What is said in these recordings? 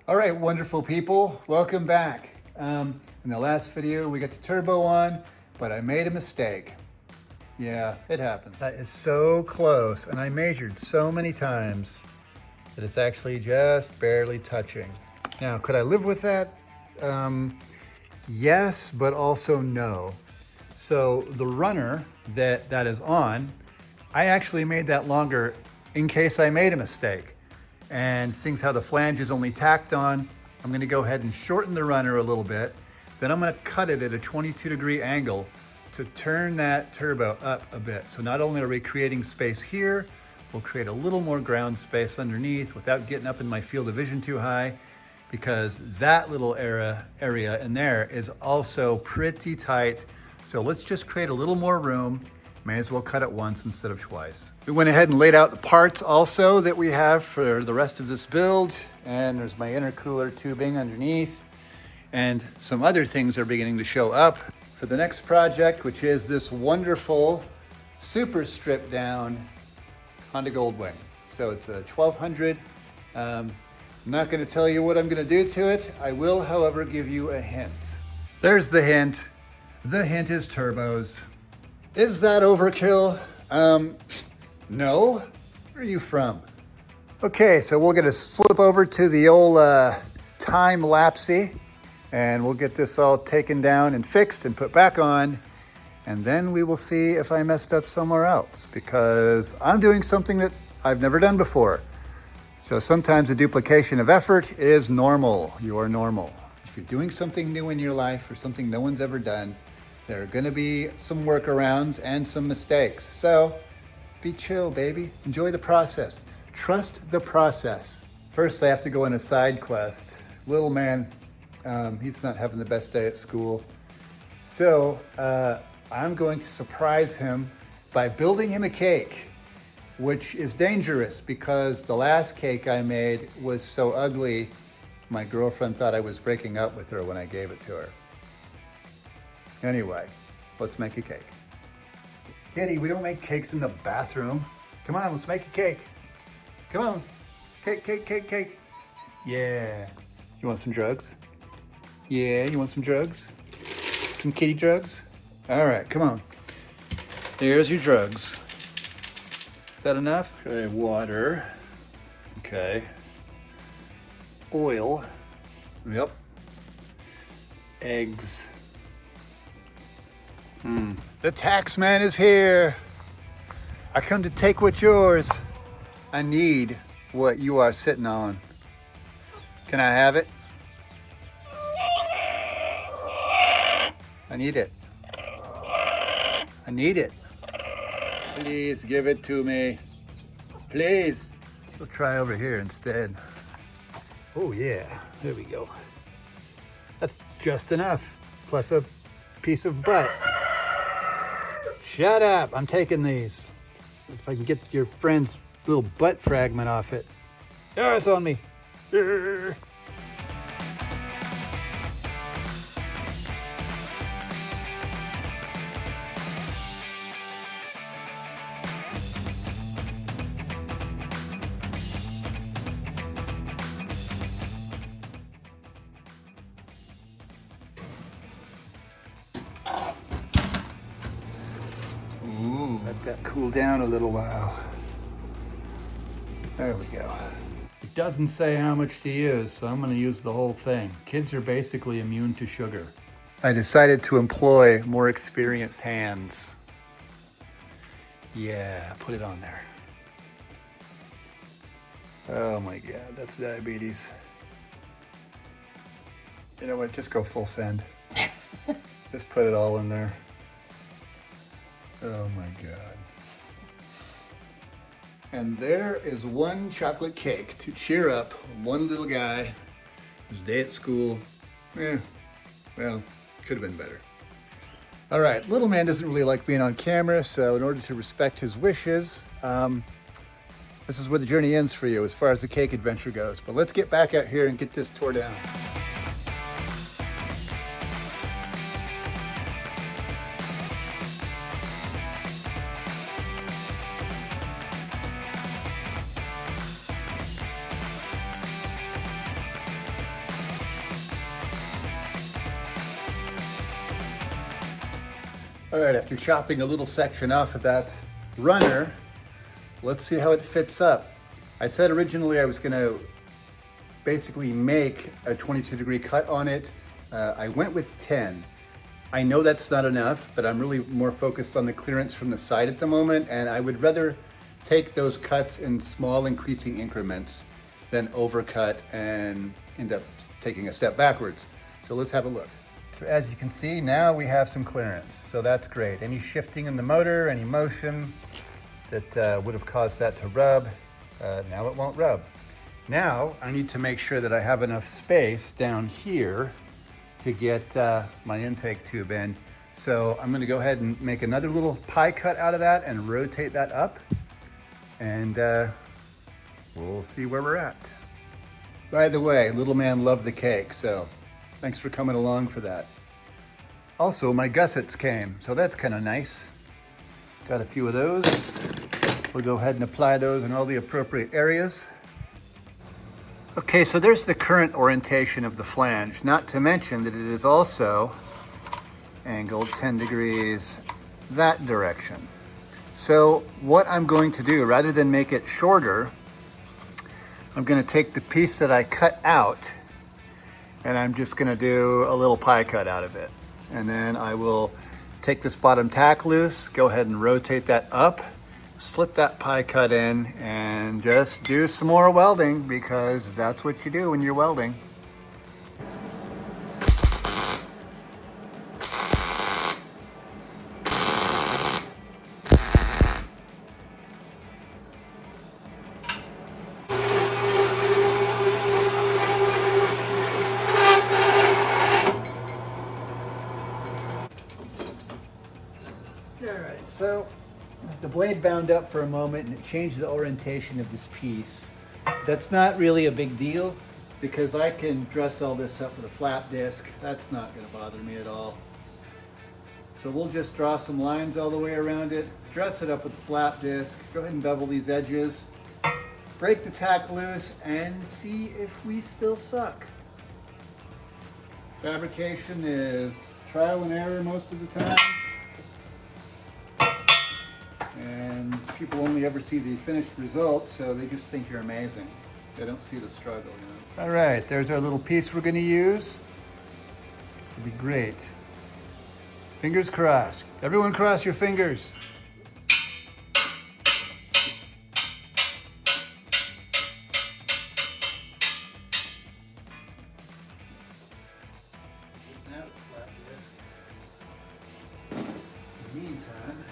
All right, wonderful people, welcome back. In the last video, we got the turbo on, but I made a mistake. Yeah, it happens. That is so close, and I measured so many times that it's actually just barely touching. Now, could I live with that? Yes, but also no. So the runner that is on, I actually made that longer in case I made a mistake. And seeing how the flange is only tacked on, I'm gonna go ahead and shorten the runner a little bit. Then I'm gonna cut it at a 22-degree angle to turn that turbo up a bit. So not only are we creating space here, we'll create a little more ground space underneath without getting up in my field of vision too high, because that little area in there is also pretty tight. So let's just create a little more room. May as well cut it once instead of twice. We went ahead and laid out the parts also that we have for the rest of this build. And there's my intercooler tubing underneath. And some other things are beginning to show up for the next project, which is this wonderful, super stripped down Honda Goldwing. So it's a 1200. I'm not gonna tell you what I'm gonna do to it. I will, however, give you a hint. There's the hint. The hint is turbos. Is that overkill? No. Where are you from? Okay, so we're gonna flip over to the old time-lapsey, and we'll get this all taken down and fixed and put back on, and then we will see if I messed up somewhere else, because I'm doing something that I've never done before. So sometimes a duplication of effort is normal. You are normal. If you're doing something new in your life or something no one's ever done, there are gonna be some workarounds and some mistakes. So be chill, baby. Enjoy the process. Trust the process. First, I have to go on a side quest. Little man, he's not having the best day at school. So I'm going to surprise him by building him a cake, which is dangerous because the last cake I made was so ugly, my girlfriend thought I was breaking up with her when I gave it to her. Anyway, let's make a cake. Kitty, we don't make cakes in the bathroom. Come on, let's make a cake. Come on. Cake, cake, cake, cake. Yeah. You want some drugs? Yeah, you want some drugs? Some kitty drugs? All right, come on. Here's your drugs. Is that enough? Okay, water. Okay. Oil. Yep. Eggs. The tax man is here. I come to take what's yours. I need what you are sitting on. Can I have it? I need it. I need it. Please give it to me. Please. We'll try over here instead. Oh yeah, there we go. That's just enough, plus a piece of butt. Shut up, I'm taking these. If I can get your friend's little butt fragment off it. Oh, it's on me. Let that cool down a little while. There we go. It doesn't say how much to use, so I'm gonna use the whole thing. Kids are basically immune to sugar. I decided to employ more experienced hands. Yeah, put it on there. Oh my God, that's diabetes. You know what, just go full send. Just put it all in there. Oh my God. And there is one chocolate cake to cheer up one little guy whose day at school, well, could have been better. All right, little man doesn't really like being on camera, so in order to respect his wishes, this is where the journey ends for you as far as the cake adventure goes. But let's get back out here and get this tore down. All right, after chopping a little section off of that runner, let's see how it fits up. I said originally I was gonna basically make a 22-degree cut on it. I went with 10. I know that's not enough, but I'm really more focused on the clearance from the side at the moment, and I would rather take those cuts in small increasing increments than overcut and end up taking a step backwards. So let's have a look. So as you can see, now we have some clearance, so that's great. Any shifting in the motor, any motion that would have caused that to rub, now it won't rub. Now I need to make sure that I have enough space down here to get my intake tube in. So I'm gonna go ahead and make another little pie cut out of that and rotate that up, and we'll see where we're at. By the way, little man loved the cake, so thanks for coming along for that. Also, my gussets came, so that's kind of nice. Got a few of those. We'll go ahead and apply those in all the appropriate areas. Okay, so there's the current orientation of the flange, not to mention that it is also angled 10 degrees that direction. So what I'm going to do, rather than make it shorter, I'm gonna take the piece that I cut out and I'm just gonna do a little pie cut out of it. And then I will take this bottom tack loose, go ahead and rotate that up, slip that pie cut in, and just do some more welding, because that's what you do when you're welding. All right, so the blade bound up for a moment and it changed the orientation of this piece. That's not really a big deal because I can dress all this up with a flat disc. That's not going to bother me at all. So we'll just draw some lines all the way around it, dress it up with a flat disc, go ahead and bevel these edges, break the tack loose, and see if we still suck. Fabrication is trial and error most of the time. And people only ever see the finished result, so they just think you're amazing. They don't see the struggle, you know? All right, there's our little piece we're gonna use. It'll be great. Fingers crossed. Everyone cross your fingers. In the meantime,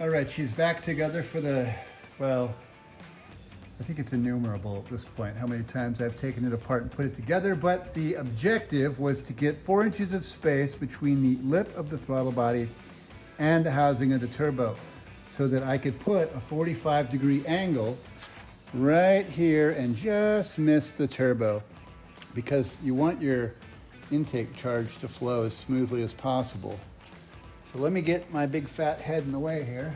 all right, she's back together for the, well, I think it's innumerable at this point, how many times I've taken it apart and put it together, but the objective was to get 4 inches of space between the lip of the throttle body and the housing of the turbo so that I could put a 45-degree angle right here and just miss the turbo, because you want your intake charge to flow as smoothly as possible. So let me get my big fat head in the way here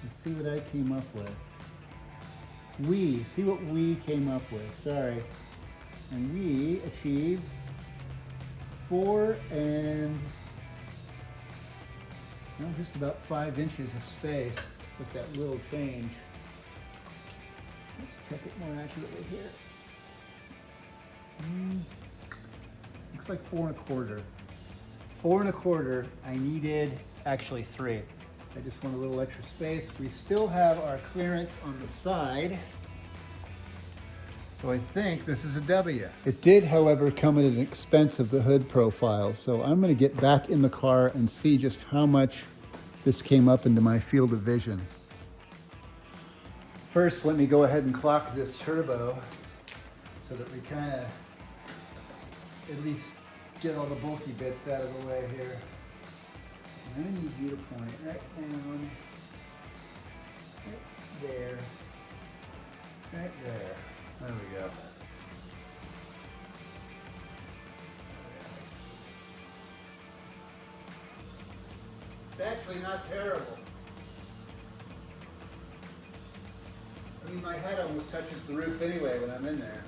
and see what I came up with. See what we came up with, sorry. And we achieved 4 and just about 5 inches of space with that little change. Let's check it more accurately here. Looks like 4 1/4. 4 1/4. I needed actually 3. I just want a little extra space. We still have our clearance on the side, so I think this is a W. It did, however, come at an expense of the hood profile, so I'm going to get back in the car and see just how much this came up into my field of vision. First, let me go ahead and clock this turbo so that we kind of at least get all the bulky bits out of the way here. And I need you to point right down, right there, right there. There we go. It's actually not terrible. I mean, my head almost touches the roof anyway when I'm in there.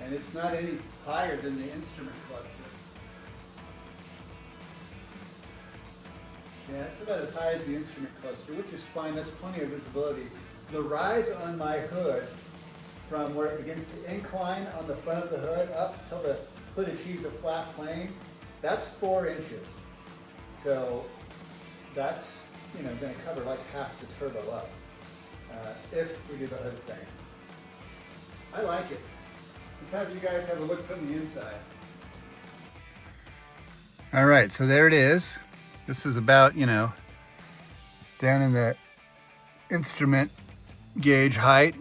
And it's not any higher than the instrument cluster. Yeah, it's about as high as the instrument cluster, which is fine. That's plenty of visibility. The rise on my hood from where it begins to incline on the front of the hood up till the hood achieves a flat plane, that's 4 inches. So that's, going to cover like half the turbo up if we do the hood thing. I like it. Let's have you guys have a look from the inside. All right, so there it is. This is about, down in the instrument gauge height.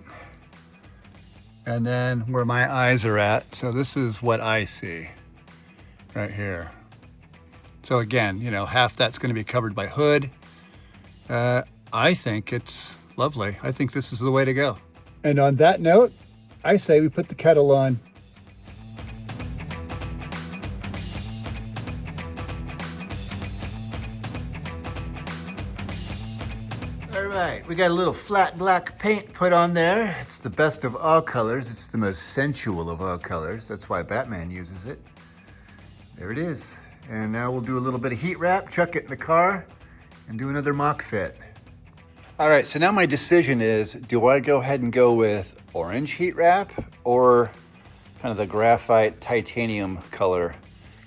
And then where my eyes are at. So this is what I see right here. So again, half that's going to be covered by hood. I think it's lovely. I think this is the way to go. And on that note, I say we put the kettle on. All right, we got a little flat black paint put on there. It's the best of all colors. It's the most sensual of all colors. That's why Batman uses it. There it is. And now we'll do a little bit of heat wrap, chuck it in the car, and do another mock fit. All right, so now my decision is, do I go ahead and go with orange heat wrap or kind of the graphite titanium color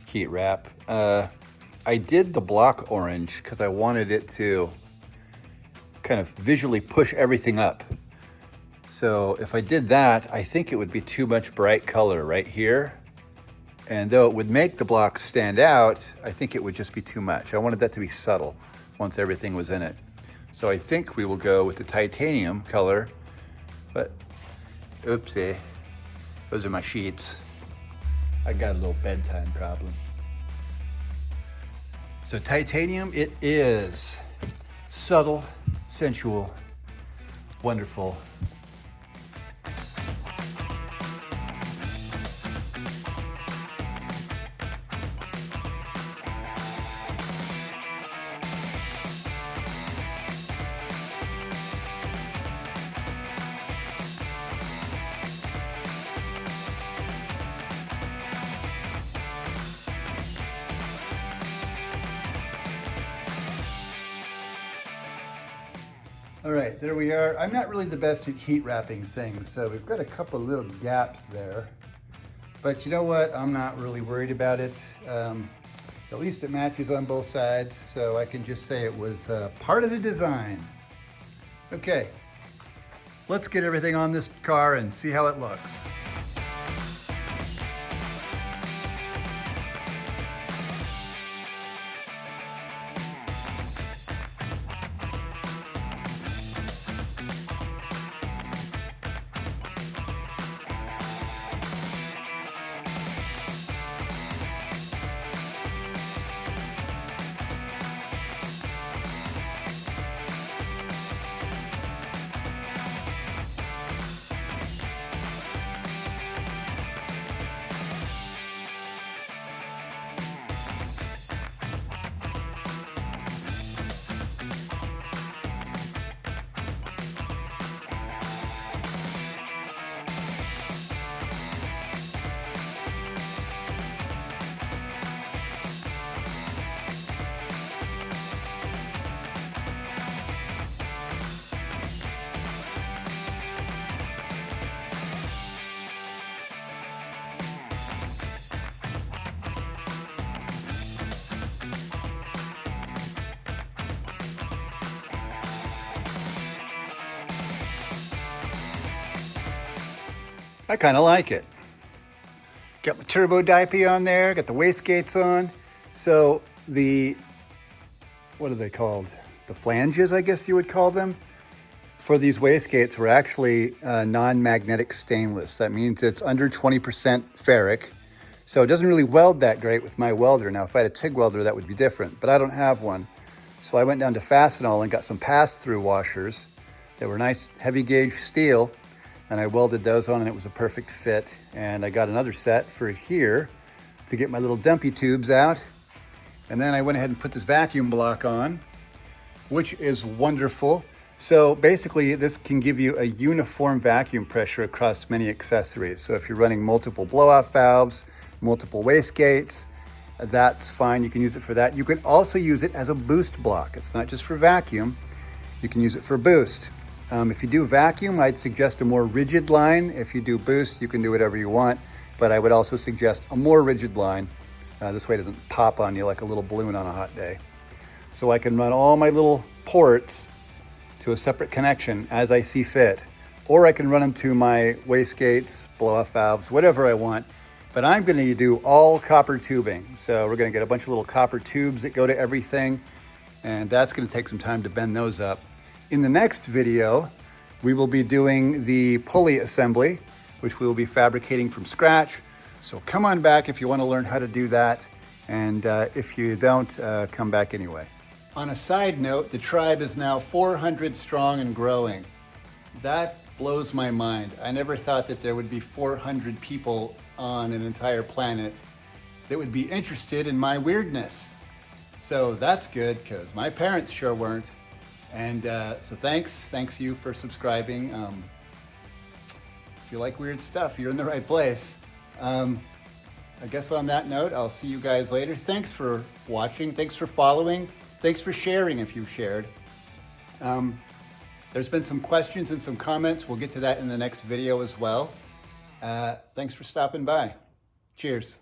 heat wrap? I did the block orange because I wanted it to kind of visually push everything up. So if I did that, I think it would be too much bright color right here. And though it would make the blocks stand out, I think it would just be too much. I wanted that to be subtle once everything was in it. So I think we will go with the titanium color, but oopsie, those are my sheets. I got a little bedtime problem. So titanium it is. Subtle, sensual, wonderful. All right, there we are. I'm not really the best at heat wrapping things, so we've got a couple little gaps there. But you know what? I'm not really worried about it. At least it matches on both sides, so I can just say it was part of the design. Okay, let's get everything on this car and see how it looks. I kind of like it. Got my turbo diaper on there, got the wastegates on. So the, what are they called? The flanges, I guess you would call them, for these wastegates were actually non-magnetic stainless. That means it's under 20% ferric. So it doesn't really weld that great with my welder. Now, if I had a TIG welder, that would be different, but I don't have one. So I went down to Fastenal and got some pass-through washers. They were nice heavy gauge steel, and I welded those on and it was a perfect fit. And I got another set for here to get my little dumpy tubes out. And then I went ahead and put this vacuum block on, which is wonderful. So basically this can give you a uniform vacuum pressure across many accessories. So if you're running multiple blow-off valves, multiple wastegates, that's fine. You can use it for that. You can also use it as a boost block. It's not just for vacuum. You can use it for boost. If you do vacuum, I'd suggest a more rigid line. If you do boost, you can do whatever you want, but I would also suggest a more rigid line. This way it doesn't pop on you like a little balloon on a hot day. So I can run all my little ports to a separate connection as I see fit, or I can run them to my wastegates, blow-off valves, whatever I want. But I'm going to do all copper tubing. So we're going to get a bunch of little copper tubes that go to everything, and that's going to take some time to bend those up. In the next video, we will be doing the pulley assembly, which we will be fabricating from scratch. So come on back if you want to learn how to do that, and if you don't, come back anyway. On a side note, the tribe is now 400 strong and growing. That blows my mind. I never thought that there would be 400 people on an entire planet that would be interested in my weirdness. So that's good, because my parents sure weren't. And so thanks you for subscribing. If you like weird stuff, you're in the right place. I guess on that note, I'll see you guys later. Thanks for watching, thanks for following. Thanks for sharing if you've shared. There's been some questions and some comments. We'll get to that in the next video as well. Thanks for stopping by. Cheers.